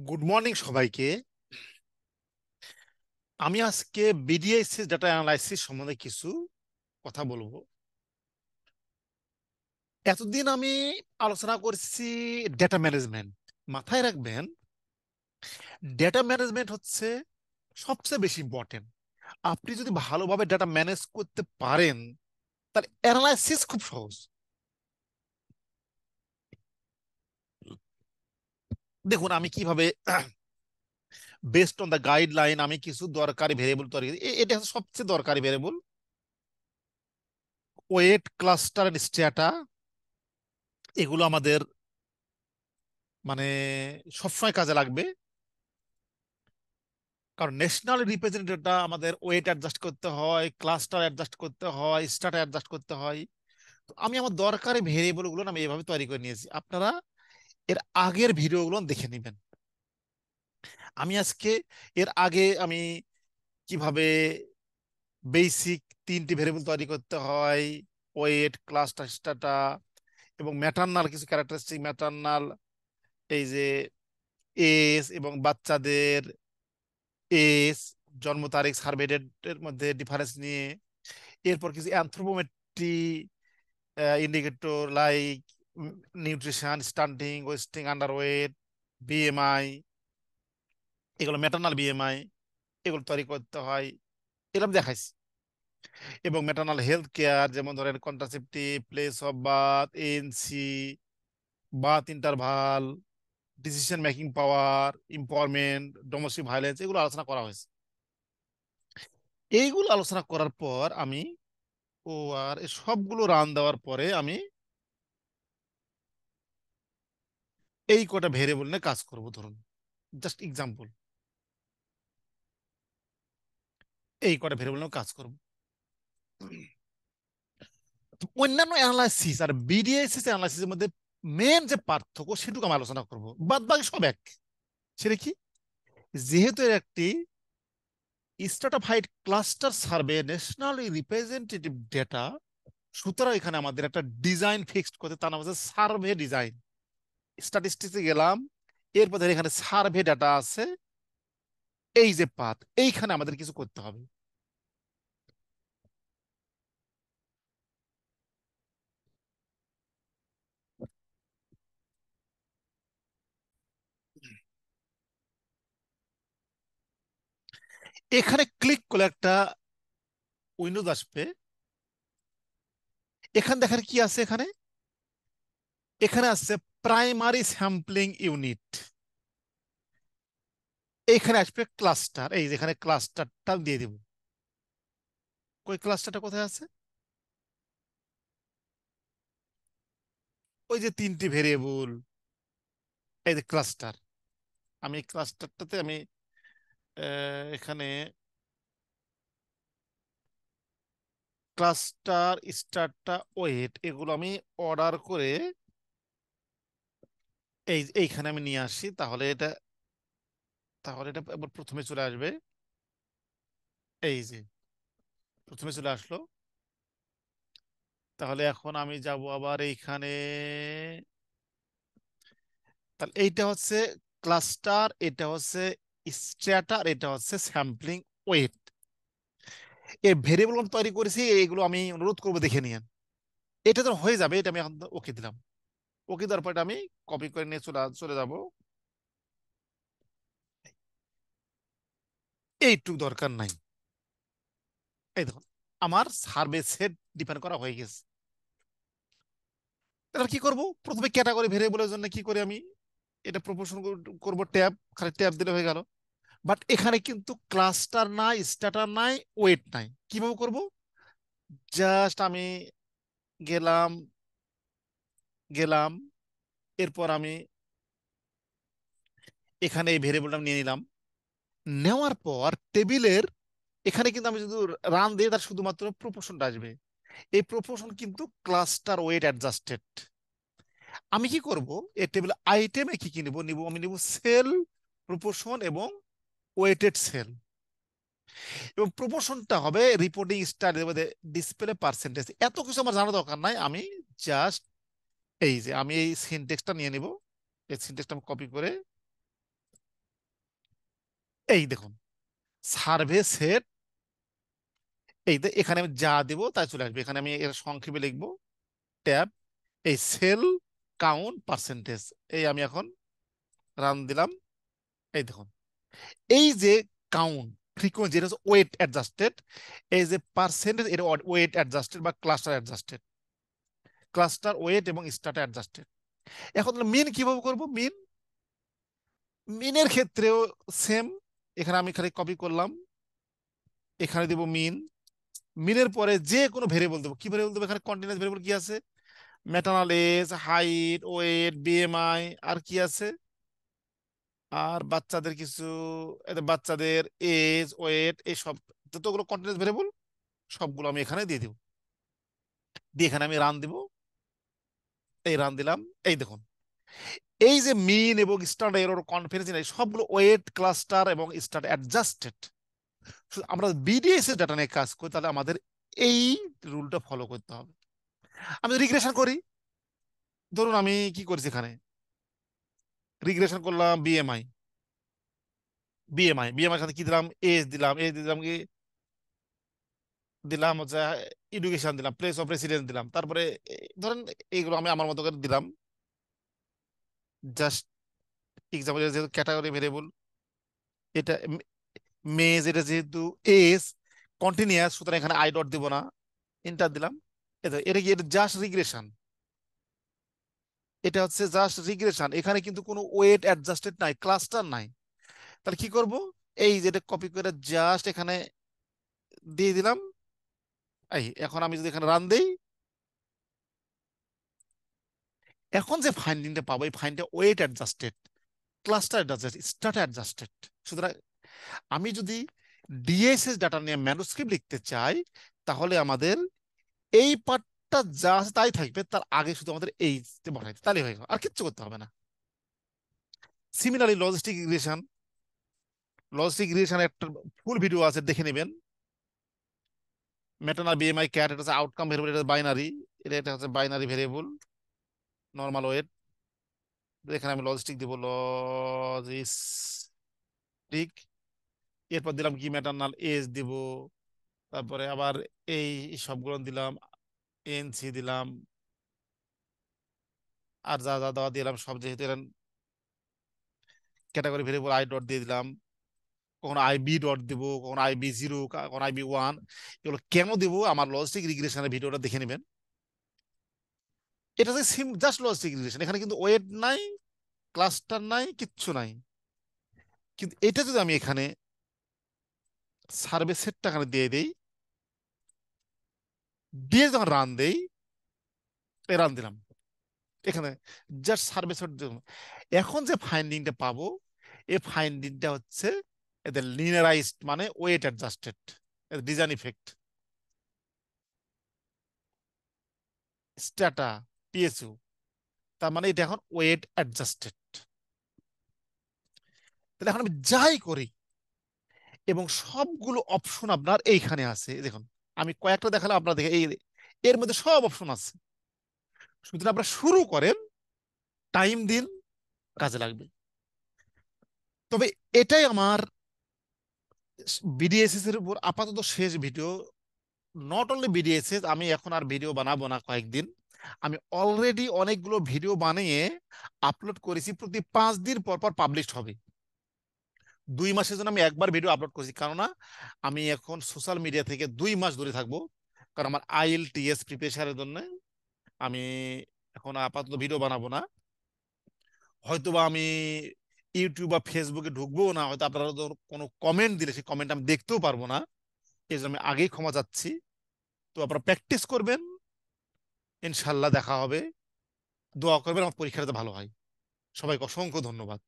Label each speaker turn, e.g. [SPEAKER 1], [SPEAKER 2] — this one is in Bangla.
[SPEAKER 1] গুড মর্নিং সবাইকে। আমি আজকে বিডিএসসি ডাটা অ্যানালাইসিস সম্বন্ধে কিছু কথা বলবো। এতদিন আমি আলোচনা করছি ডেটা ম্যানেজমেন্ট। মাথায় রাখবেন, ডেটা ম্যানেজমেন্ট হচ্ছে সবচেয়ে বেশি ইম্পর্টেন্ট। আপনি যদি ভালোভাবে ডেটা ম্যানেজ করতে পারেন তাহলে অ্যানালাইসিস খুব সহজ। দেখুন আমি কিভাবে বেসড অন দ্য গাইডলাইন আমি কিছু দরকারি ভেরিয়েবল তৈরি করি। এটা হচ্ছে সবচেয়ে দরকারি ভেরিয়েবল। ওয়েট, ক্লাস্টার, স্ট্যাটা, এগুলো আমাদের মানে সবসময় কাজে লাগবে। কারণ ন্যাশনাল রিপ্রেজেন্টেটিভটা আমাদের ওয়েট অ্যাডজাস্ট করতে হয়, ক্লাস্টার অ্যাডজাস্ট করতে হয়, স্ট্যাটা অ্যাডজাস্ট করতে হয়। তো আমি আমার দরকারি ভেরিয়েবলগুলো আমি এভাবে তৈরি করে নিয়েছি। আপনারা এর আগের ভিডিওগুলো দেখে নেবেন। আমি আজকে এর আগে আমি কিভাবে বেসিক তিনটি ভেরিয়েবল তৈরি করতে হয়, ওয়েট, ক্লাস্টার, স্ট্যাটা এবং ম্যাটারনাল কিছু ক্যারেক্টারিস্টিক ম্যাটারনাল, এই যে এজ এবং বাচ্চাদের এজ, জন্ম তারিখ, সার্ভে ডেটের মধ্যে ডিফারেন্স নিয়ে, এরপর কিছু anthropometry indicator like nutrition, stunting, wasting, underweight, BMI, এগুলো ম্যাটারনাল বিএমআই, এগুলো তৈরি করতে হয়, এরকম দেখাইছি। এবং ম্যাটারনাল হেলথ কেয়ার, যেমন ধরেন contraceptive, place of birth, ANC, birth interval, decision making power, empowerment, domestic violence, এগুলো আলোচনা করা হয়েছে। এইগুলো আলোচনা করার পর আমি ও আর এই সবগুলো রান দেওয়ার পরে আমি এই কটা ভেরিয়েবল নিয়ে কাজ করব। ধরুন জাস্ট এক্সাম্পল, এই কটা ভেরিয়েবল নিয়ে কাজ করব। তো অন্যান্য অ্যানালাইসিস আর বিডিএসিস অ্যানালাইসিসের মধ্যে মেন যে পার্থক্য সেটুকু আমি আলোচনা করব, বাদ বাকি সব এক। সেটা কি? যেহেতু এর একটি stratified cluster survey, nationally representative data, সুতরাং এখানে আমাদের একটা ডিজাইন ফিক্সড করতে, তার নাম হচ্ছে সার্ভে ডিজাইন। স্ট্যাটিস্টিক্সে গেলাম, এরপর ধর এখানে সার্ভে ডাটা আছে, এই যে পাথ, এইখানে আমাদের কিছু করতে হবে। এখানে ক্লিক করলে একটা উইন্ডোজ আসবে। এখানে দেখার কি আছে, এখানে এখানে আছে প্রাইমারি স্যাম্পলিং ইউনিট। এইখানে আসবে ক্লাস্টার, এই যেখানে ক্লাস্টারটা দিয়ে দিব। কই ক্লাস্টারটা কোথায় আছে? ওই যে তিনটি ভেরিয়েবল, এই যে ক্লাস্টার। আমি ক্লাস্টারটাতে আমি এখানে ক্লাস্টার, স্টারটা, ওয়েট, এগুলো আমি অর্ডার করে এইখানে আমি নিয়ে আসি। তাহলে এটা এবার প্রথমে চলে আসবে, এই যে প্রথমে চলে আসলো। তাহলে এখন আমি যাব আবার এইখানে। তাহলে এইটা হচ্ছে ক্লাস্টার, এটা হচ্ছে স্ট্র্যাটার, এটা হচ্ছে স্যাম্পলিং ওয়েট। এই ভেরিয়েবল আমি তৈরি করেছি, এইগুলো আমি অনুরোধ করবো দেখে নিন। এটা তো হয়ে যাবে, এটা আমি এখন ওকে দিলাম। ওকে দেওয়ার পর এটা আমি কপি করে নিয়ে চলে চলে যাব। এইটুকু দরকার নাই। এই দেখুন, আমার সার্ভে সেট ডিফাইন করা হয়ে গেছে। তাহলে কি করব? প্রথমে ক্যাটাগরি ভেরিয়েবলের জন্য কি করি আমি, এটা প্রপোর্শন করব, ট্যাব, খালি ট্যাব দিলে হয়ে গেল। বাট এখানে কিন্তু ক্লাস্টার নাই, স্ট্যাটার নাই, ওয়েট নাই। কিভাবে করব? জাস্ট আমি গেলাম গেলাম এরপর আমি এখানে এই ভেরিয়েবলটা নিয়ে নিলাম। নেওয়ার পর টেবিলের এখানে কিন্তু আমি যদি রান দিই তার শুধুমাত্র প্রপোর্শনটা আসবে। এই প্রপোর্শন কিন্তু ক্লাস্টার ওয়েট অ্যাডজাস্টেড। আমি কি করব, এই টেবিল আইটেমে কি কি নিব আমি নিব সেল, প্রপোর্শন এবং ওয়েটেড সেল। এবং প্রপোর্শনটা হবে রিপোর্টিং স্টাইল, ডিসপ্লে পার্সেন্টেজ। এত কিছু আমার জানা দরকার নাই। আমি জাস্ট এই যে আমি এই সিনটেক্সটা নিয়ে নিব। এই সিনটেক্সটা আমি কপি করে এই দেখুন, সার্ভে সেট, এখানে আমি যা দেবো তাই চলে আসবে। এখানে আমি এর সংক্ষেপে লিখবো ট্যাব, এই সেল কাউন্ট পার্সেন্টেজ। এই আমি এখন রান দিলাম। এই দেখুন, এই যে কাউন্ট ফ্রিকোয়েন্সি, এটা হচ্ছে ওয়েট অ্যাডজাস্টেড। এই যে পার্সেন্টেজ, এটা ওয়েট অ্যাডজাস্টেড বা ক্লাস্টার অ্যাডজাস্টেড। ক্লাস্টার ওয়েট এবং স্টার্টার অ্যাডজাস্টেড। এখন মিন কিভাবে করব? মিনের ক্ষেত্রেও সেম। এখানে আমি খালি কপি করলাম, এখানে দিব মিন। মিনের পরে যে কোনো ভেরিয়েবল দেবো। কি ভেরিয়েবল দেবো? এখানে কন্টিনিউয়াস ভেরিয়েবল কি আছে? Maternal age, height, weight, BMI, আর কি আছে? আর বাচ্চাদের কিছু, বাচ্চাদের এজ, ওয়েট, এই সব যতগুলো কন্টিনিউয়াস ভেরিয়েবল সবগুলো আমি এখানে দিয়ে দিব। দিয়ে এখানে আমি রান দিব। এই রান দিলাম। এই দেখুন, এই যে মিন এবং স্ট্যান্ডার্ড এরর কনফারেন্স, সবগুলো ওয়েট, ক্লাস্টার এবং স্ট্যান্ডার্ড অ্যাডজাস্টেড। আমরা বিডিএস এর ডাটা নিয়ে কাজ করি, তাহলে আমাদের এই রুলটা ফলো করতে হবে। আমি রিগ্রেশন করি। ধরুন আমি কি করেছি, এখানে রিগ্রেশন করলাম বিএমআই। বিএমআই সাথে কি দিলাম? এজ দিলাম। এজ দিলাম কি? দিলাম হচ্ছে এডুকেশন দিলাম, প্লেস অফ রেসিডেন্স দিলাম। তারপরে ধরেন এইগুলো আমি আমার মতো করে দিলাম। জাস্ট এক্সাম্পল, যেহেতু ক্যাটাগরি ভেরিয়েবল, এটা মেজ, এটা যেহেতু এজ কন্টিনিউয়াস, সুতরাং এখানে আই ডট দিব না, এন্টার দিলাম। এটা কি? এটা জাস্ট রিগ্রেশন। এটা হচ্ছে জাস্ট রিগ্রেশন। এখানে কিন্তু কোনো ওয়েট অ্যাডজাস্টেড নাই, ক্লাস্টার নাই। তাহলে কি করব? এই যেটা কপি করে জাস্ট এখানে দিয়ে দিলাম। এই এখন আমি যদি এখানে রান দেই, এখন যে ফাইন্ডিংটা পাবো, এই ফাইন্ডটা weight adjusted, cluster adjusted, Stata adjusted. সুতরাং আমি যদি ডিএসএস ডাটা নিয়ে ম্যানুস্ক্রিপ্ট লিখতে চাই, তাহলে আমাদের এই পার্টটা যা আছে তাই থাকবে, তার আগে শুধু আমাদের এই বসাইতে, তাহলে হয়ে গেল, আর কিচ্ছু করতে হবে না। সিমিলারলি লজিস্টিক রিলেশন একটা ফুল ভিডিও আছে, দেখে নেবেন। মেটানা বিএমআই ক্যাট, এটা হচ্ছে আউটকাম ভেরিয়েবল, এটা বাইনারি। এটা হচ্ছে বাইনারি ভেরিয়েবল, নর্মাল ওয়েট। এখানে আমি লজিস্টিক দিব, লজিস্টিক। এরপর দিলাম কি? ম্যাটার্নাল এজ দিব। তারপরে আবার এই সবগুলো দিলাম, এনসি দিলাম, আর যা যা দেওয়া দিলাম সব, যেহেতু ক্যাটাগরি ভেরিয়েবল আই ডট দিয়ে দিলাম। কখনো আইবি ডট দিব, কখনো IB0, কখনো IB1। এগুলো কেন দিব? আমার লজিস্টিক রিগ্রেশনের ভিডিওটা দেখে নেবেন। এটা হচ্ছে জাস্ট লজিস্টিক রিগ্রেশন। এখানে কিন্তু ওয়েট নাই, ক্লাস্টার নাই, কিচ্ছু নাই। কিন্তু এটা যদি আমি এখানে সার্ভে সেটটা এখানে দিয়ে দেই, দিয়ে যখন রান দেই, রান দিলাম এখানে, জাস্ট সার্ভে সেট। এখন যে ফাইন্ডিংটা পাবো, এই ফাইন্ডিংটা হচ্ছে এদের লিনিয়ারাইজড, মানে weight adjusted, design effect, Stata, PSU. তার মানে এটা এখন ওয়েট অ্যাডজাস্টেড। তাহলে এখন আমি যাই করি, এবং সবগুলো অপশন আপনার এইখানে আছে, দেখুন। আমি কয়েকটা দেখালাম, আপনার দেখে এই এর মধ্যে সব অপশন আছে। সুতরাং আপনারা শুরু করেন, টাইম দিন, কাজে লাগবে। তবে এটাই আমার বিডিএসএস এর উপর আপাতত শেষ ভিডিও। নট অনলি বিডিএসএস, আমি এখন আর ভিডিও বানাবো না কয়েকদিন। আমি অলরেডি অনেকগুলো ভিডিও বানিয়ে আপলোড করেছি, প্রতি 5 দিন পর পর পাবলিশ হবে। 2 মাসের জন্য আমি একবার ভিডিও আপলোড করছি, কেননা আমি এখন সোশ্যাল মিডিয়া থেকে 2 মাস দূরে থাকবো। কারণ আমার IELTS প্রিপারেশনের জন্য আমি এখন আপাতত ভিডিও বানাবো না। হয়তোবা আমি ইউটিউব বা ফেসবুকে ঢুকবো না, হয়তো আপনারা কোনো কমেন্ট দিলে সেই কমেন্ট আমি দেখতেও পারবো না। এই জন্য আমি আগেই ক্ষমা চাচ্ছি। তো আপনারা প্র্যাকটিস করবেন, ইনশাল্লাহ দেখা হবে। দোয়া করবেন আমার পরীক্ষাটা ভালো হয়। সবাইকে অসংখ্য ধন্যবাদ।